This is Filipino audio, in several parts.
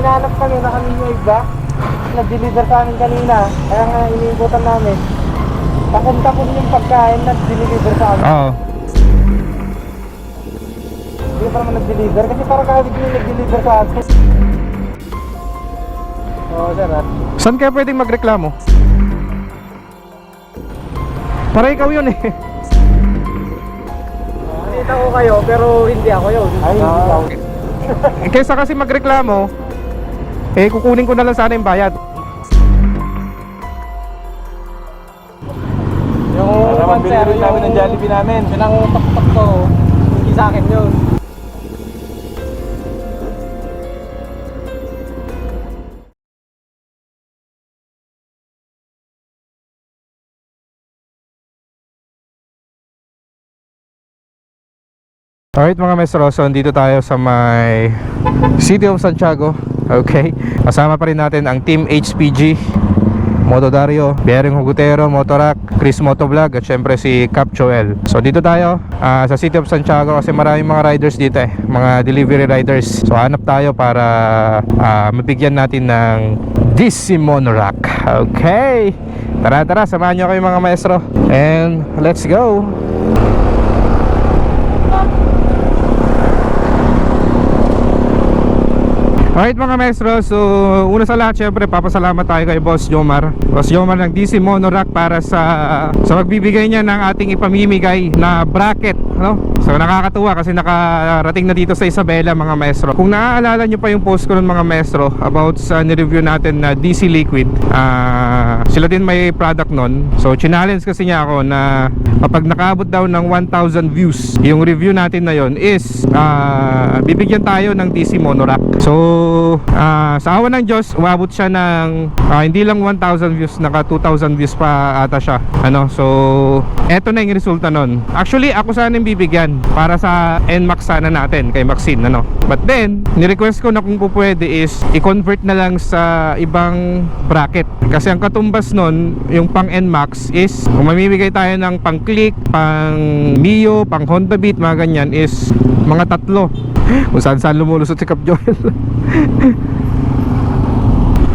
hinahanap kami na kami yung iba. Nag-deliver sa amin kanina. Kaya nga iniimputan namin. Takon-takon yung pagkain na deliver sa amin. Oo. Hindi pa naman nag-deliver kasi parang kahit yung nag-deliver sa atin. Oo, sir ha. Saan kaya pwedeng magreklamo? Para ikaw yun eh. Nakita ko kayo pero hindi ako yun. Ay, hindi ako. Kaysa kasi magreklamo, eh kukunin ko na lang sana yung bayad. Yung Mabili rin namin ng Jollibee namin. Pinang-pakpak ko, hindi sa akin yun. Alright mga maestro, so dito tayo sa may City of Santiago. Okay, kasama pa rin natin ang Team HPG, Moto Dario, Bearing Hugutero, Motorack, Chris Motovlog, at syempre si Cap Joel. So dito tayo sa City of Santiago kasi maraming mga riders dito eh, mga delivery riders. So hanap tayo para mabigyan natin ng DC Monorack. Okay, tara, samahan nyo kayo mga maestro, and let's go. Alright mga maestro, so una sa lahat syempre papasalamat tayo kay Boss Jomar. Boss Jomar ng DC Monorack para sa magbibigay niya ng ating ipamimigay na bracket, no? So nakakatuwa kasi nakarating na dito sa Isabela mga maestro. Kung naaalala nyo pa yung post ko nun mga maestro about sa nireview natin na DC Liquid, sila din may product nun. So challenge kasi niya ako na kapag nakaabot daw ng 1,000 views yung review natin na yon is bibigyan tayo ng DC Monorack. So sa awa ng Diyos, umabot siya ng hindi lang 1,000 views, naka 2,000 views pa ata siya, ano. So eto na yung resulta nun. Actually ako sana yung bibigyan para sa NMAX sana natin kay Maxine, ano. But then ni-request ko na kung po pwede is i-convert na lang sa ibang bracket, kasi ang katumbas nun yung pang NMAX is kung mamimigay tayo ng pang Click, pang Mio, pang Honda Beat, mga ganyan is mga tatlo. Kung saan lumulusot si Cap Joel.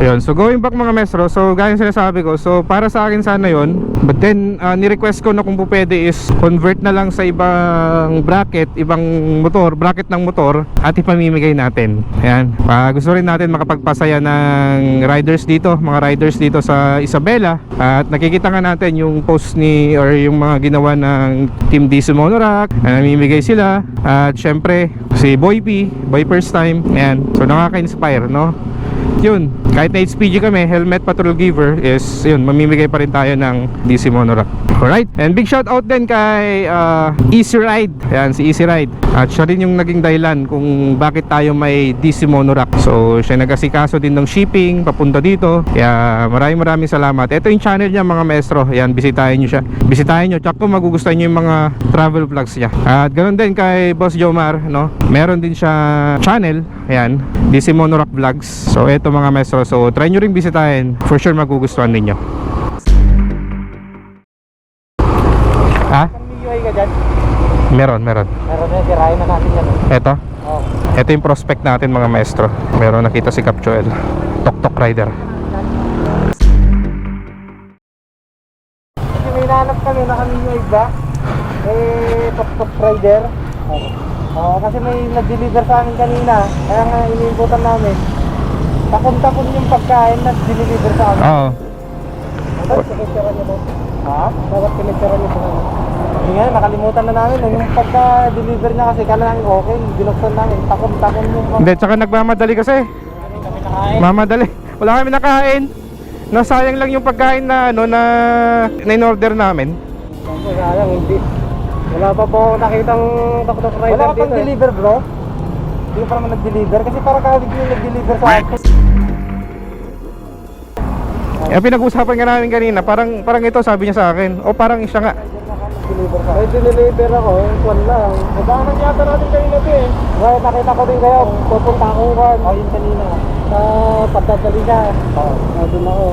Ayun, so going back mga maestro, so gaya yung sinasabi ko, so para sa akin sana yon. But then ni-request ko na kung po pwede is convert na lang sa ibang bracket, ibang motor, bracket ng motor, at ipamimigay natin. Ayan, gusto rin natin makapagpasaya ng riders dito, mga riders dito sa Isabela. At nakikita nga natin yung post ni, or yung mga ginawa ng Team DC Monorack, na namimigay sila. At syempre si Boy P, Boy First Time. Ayan, so nakaka-inspire, no? Yun, kahit na HPG kami, helmet patrol giver, is yun, mamimigay pa rin tayo ng DC Monorack. Alright, and big shout out din kay Easy Ride. Yan, si Easy Ride. At siya rin yung naging dahilan kung bakit tayo may DC Monorack. So siya nag-asikaso din ng shipping papunta dito. Kaya maraming salamat. Ito yung channel niya mga maestro. Yan, bisitahin nyo siya. Bisitahin nyo, tsak po magugustuhan nyo yung mga travel vlogs niya. At ganoon din kay Boss Jomar, no? Meron din siya channel, yan, DC Monorack Vlogs. So ito mga maestro, so try nyo rin bisitahin. For sure magugustuhan ninyo. Ha? May UI ka dyan? Meron. Meron yan, sirahin na natin yan. Ito? Oo. Ito yung prospect natin mga maestro. Meron nakita si Cap Joel, Tok Rider. Kasi may hinahanap kami na kami yung iba. Tok Rider. Oo, kasi may nag-deliver sa amin kanina. Kaya nga iniimputan namin. Takon-takon yung pagkain na deliver sa amin. Oo. Dapat pinitira niyo to. Ha? Dapat pinitira niyo to. Hindi nga, nakalimutan na namin. Yung pagka-deliver niya kasi kailangan okay. Binuksan namin. Takon-takon yung Hindi, tsaka nagmamadali kasi. kami nakain. Mamadali. Wala kami nakain. Nasayang lang yung pagkain na ano na in-order namin. Kasi sayang, hindi. Wala pa po ako nakitang tok-tok rider dito. Wala ka pang deliver bro? Hindi pa naman nag-deliver kasi parang kahit yung nag-deliver sa akin. Pinag-usapan nga namin kanina, parang ito sabi niya sa akin. O parang siya nga. May deliver ako, kwan lang. Nagdaanan yata natin kanina ito eh. Well, nakita ko din kayo, pupunta akong kwan. Oh, yun kanina. Sa pagdadali siya. Oo, doon ako.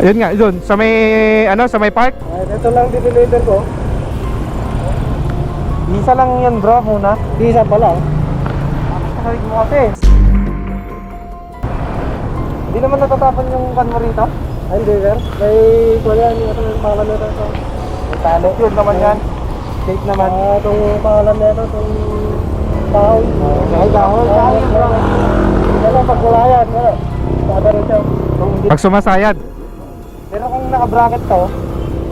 Ayun nga, doon sa may sa may park. Ito lang deliver ko. Isa lang yan bro muna. Isa pala. Nakakasakit mo kasi. Hindi naman natatapon yung kan mo rito? Ay, hindi, sir. May kuya, ano yung pangalan nito? May tali. Yun naman yan. Tape naman. Itong pangalan nito, itong kahoy. Ay, kahoy. Wala, pag wala yan. Wala.Pada rin siya. Pag sumasayad. Pero kung naka-bracket to,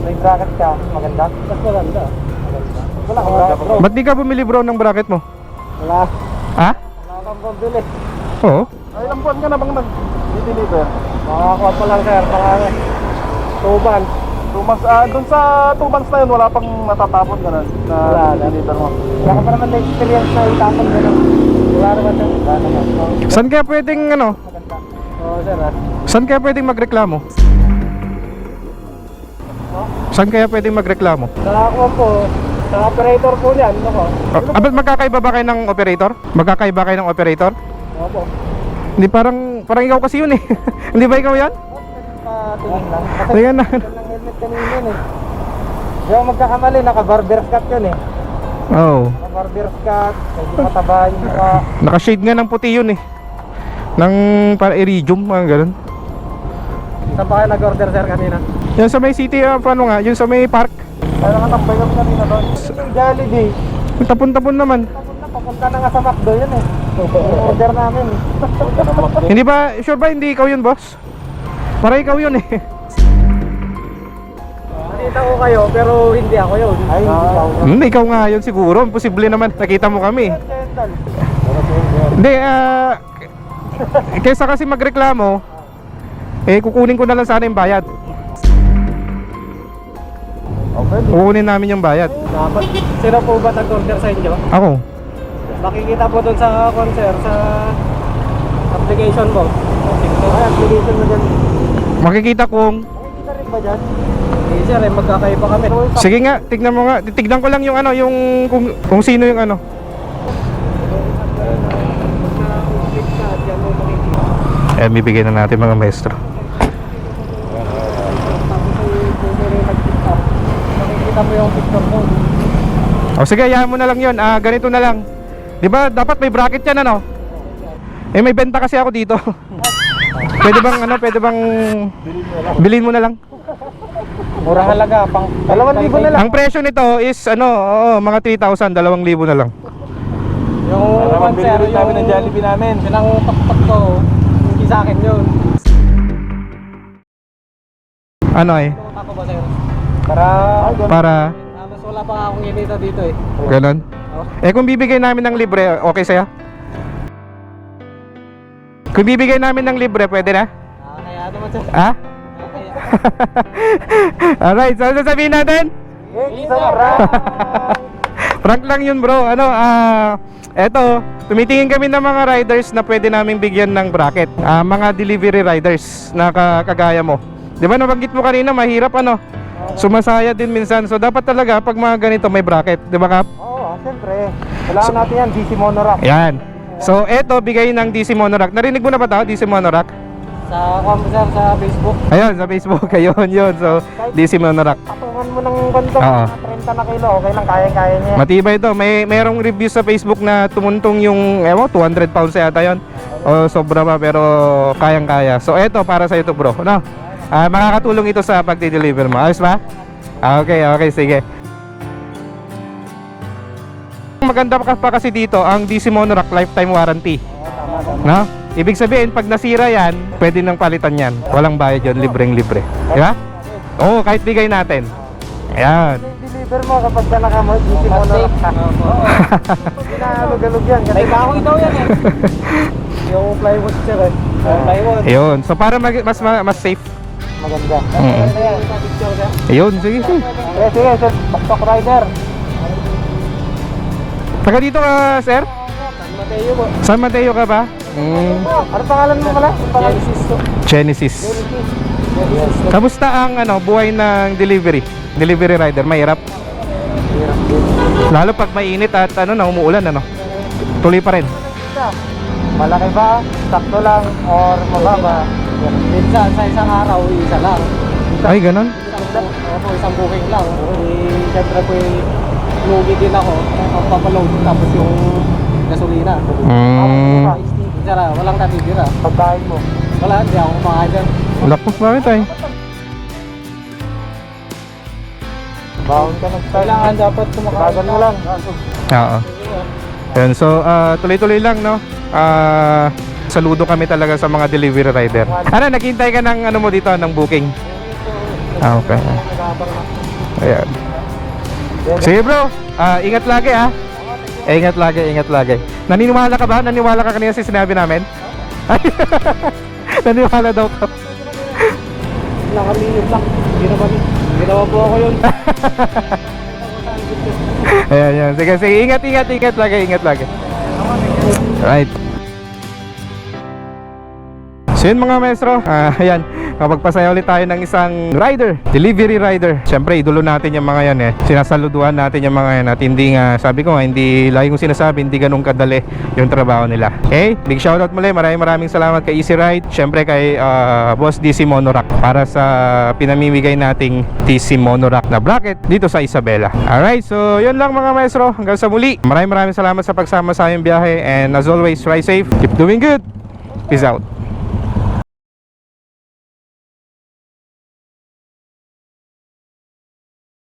may bracket ka, maganda. Mas maganda. Wala kang bracket, bro. Ba't di ka bumili bro ng bracket mo? Wala. Ha? Wala kang pambili. Oo. Ay, ilang buwan ka na bang nag-deliver? Makakuha pa lang, sir. Baka tuban. 2 months, doon sa 2 months na yun, wala pang matatapon ka na Wala. deliver mo. Wala ka pa naman na-experience na itapon gano'n. Wala naman, sir. Wala naman. Saan kaya pwedeng ano? Maganda. Oo, sir, ha? Saan kaya pwedeng magreklamo? Saan kaya pwedeng magreklamo? Sa ako po, sa operator po niyan, ako. Ba't magkakaiba ba kayo ng operator? Magkakaiba kayo ng operator? Opo. Hindi parang ikaw kasi yun eh. Hindi ba ikaw yan? Patingin lang. Kasi Tingnan na. ng helmet kanina yun eh. Di ako magkakamali, naka-barber's cut yun eh. Oo. Naka-barber's cut, medyo mataba yung mukha. Naka-shade nga ng puti yun eh. Ng para iridium, mga ganun. Saan pa kayo nag-order, sir, kanina? Yan sa may city, paano nga? Yung sa may park. Kaya nakatambay kami kanina doon. Yung Jollibee. Tapon-tapon naman. Tapos na, papunta na nga sa McDo yun eh. Yung order namin. Hindi ba, sure ba hindi ikaw yun, boss? Para ikaw yun eh. Nakita ko kayo, pero hindi ako yun. Ay, hindi ako. Ikaw nga yun siguro. Posible naman. Nakita mo kami. Hindi, kaysa kasi magreklamo, kukunin ko na lang sana yung bayad. Okay. Kukunin namin yung bayad. Dapat, sino po ba nag-order sa inyo? Ako. Makikita po doon sa concert, sa application mo. Ay, application mo dyan. Makikita kung... Makikita rin ba dyan? Hindi, sir, magkakaiba kami. Sige nga, tignan mo nga. Tignan ko lang yung ano, yung kung sino yung ano. Bibigyan na natin mga maestro. Makikita mo yung picture mo. O sige, hayaan mo na lang yun. Ganito na lang. Di ba dapat may bracket yan ano? May benta kasi ako dito. Pwede bang bilhin mo na lang? Murang halaga, pang 2,000 na lang. Ang presyo nito is mga 3,000, 2,000 na lang. Yung Para mabili rin namin ng Jollibee namin. Yun ang taktak ko. Hindi sa akin yun. Ano Ako ba, sir? para Mas wala pa akong inita dito eh. ganon. Kung bibigay namin ng libre, okay sa'yo? Kung bibigay namin ng libre, pwede na? Kaya naman, sir. Ha? Alright, so ano sasabihin natin? Prank lang yun bro. Eto, tumitingin kami ng mga riders na pwede naming bigyan ng bracket. Mga delivery riders na kagaya mo. Di ba nabanggit mo kanina, mahirap sumasaya din minsan. So dapat talaga pag mga ganito may bracket, di ba Kap? Oo, siyempre. Kailangan natin yan, DC Monorack. Yan. So eto, bigay ng DC Monorack. Narinig mo na ba ito, DC Monorack? Sa sir, sa Facebook. Ayun, sa Facebook, yun. So, DC Monorack. Patungan mo ng ganito, Oo. 30 na kilo, okay lang, kaya-kaya niya. Matibay ito. Merong review sa Facebook na tumuntong yung 200 pounds yata yun. O sobra pa pero kayang-kaya. So eto para sa ito bro. Makakatulong ito sa pagdi-deliver mo. Ayos ba? Okay, sige. Maganda pa kasi dito ang DC Monorack lifetime warranty. No? Ibig sabihin pag nasira yan, pwede nang palitan yan. Walang bayad yun, libreng-libre. Di ba? Oo, kahit bigay natin. Ayan. Deliver mo kapag ka naka-DC Monorack ka. Hindi na alug-alug yan. May kahoy daw yan eh. Yung plywood sir eh. Plywood. Ayun. So para mas safe. Maganda. Mm. Ayun, sige. Sige, sir. Pakpak rider. Taga dito ka, sir? San Mateo po. San Mateo ka ba? Ano pangalan mo pala? Genesis to. Genesis. Kamusta ang buhay ng delivery rider? Mahirap? Lalo pag mainit at umuulan tuloy pa rin. Malaki ba? Sakto lang or mababa? Minsan sa isang araw, isa lang. Ay, ganun? Isang booking lang. Siyempre po lugi din ako. Ang papaload tapos yung gasolina. Sira, walang natitira. Pagkain mo? Wala, hindi ako kumakain dyan. Lako, bakit ay? Bawon ka ng style. Kailangan dapat kumakain. Bagan mo lang. Oo. Ayun, so tuloy-tuloy lang, no? Saludo kami talaga sa mga delivery rider. Ano, naghintay ka ng ano mo dito, ng booking? Okay. Ayan. Sige bro, ingat lagi ha. Ingat lagi. Naniniwala ka ba? Naniniwala ka kanina sa sinabi namin? Naniniwala daw ka. Nakaminit lang. Ginawa po ako yun. Ayan. Sige, ingat lagi. Right. So yun mga maestro, ayan, kapagpasaya ulit tayo ng isang rider, delivery rider. Siyempre idolo natin yung mga yan eh. Sinasaluduhan natin yung mga yan at hindi nga, sabi ko nga, hindi lagi kong sinasabi, hindi ganun kadali yung trabaho nila. Okay, big shoutout muli, maraming salamat kay Easy Ride. Siyempre kay Boss DC Monorack para sa pinamimigay nating DC Monorack na bracket dito sa Isabela. Alright, so yun lang mga maestro, hanggang sa muli. Maraming salamat sa pagsama sa aming biyahe, and as always, ride safe, keep doing good. Peace out.